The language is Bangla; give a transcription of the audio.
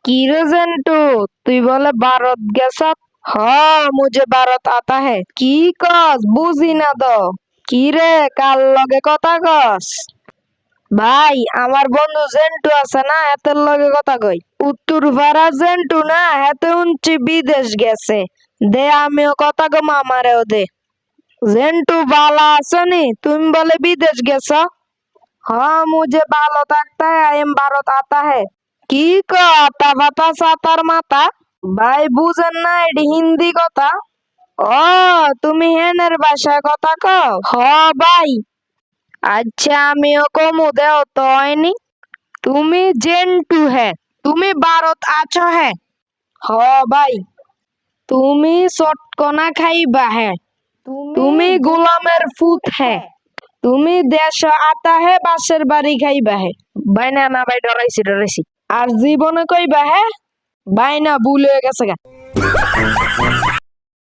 কি রে জেন্টু, তুই বলে ভারত গেছ? হ, মুঝে ভারত আতা হে। কি কস বুঝি না তো। কি রে, কার লগে কথা কস? ভাই, আমার বন্ধু জেন্টু আছে না, এতের লগে কথা কই। উত্তর ভাড়া জেন্টু না, এতে উনছি বিদেশ গেছে। দে আমিও কথা কম, আমারেও দে। জেন্টু বালা আসনি, তুমি বলে বিদেশ গেছ? हाँ, मुझे ভালো থাকতে है, एम ভারত आता है। কি কো আতা পাতা সাতার মাথা? ভাই বুঝেন না, এটি হিন্দি কথা। ও, তুমি হেনের ভাষায় কথা কও? হ ভাই। আচ্ছা, আমিও কমু, দেও তো হয়নি। তুমি জেন্টু হে, তুমি ভারত আছো হে। হ ভাই। তুমি চটকনা খাইবা হে। তুমি গোলামের ফুট হে। তুমি দেশ আতা হে, বাসের বাড়ি খাইবা হে। ভাই না না ভাই, ডরাইছি। আর জীবনে কইবা হে? ভাই না, ভুল হয়ে গেছে গা।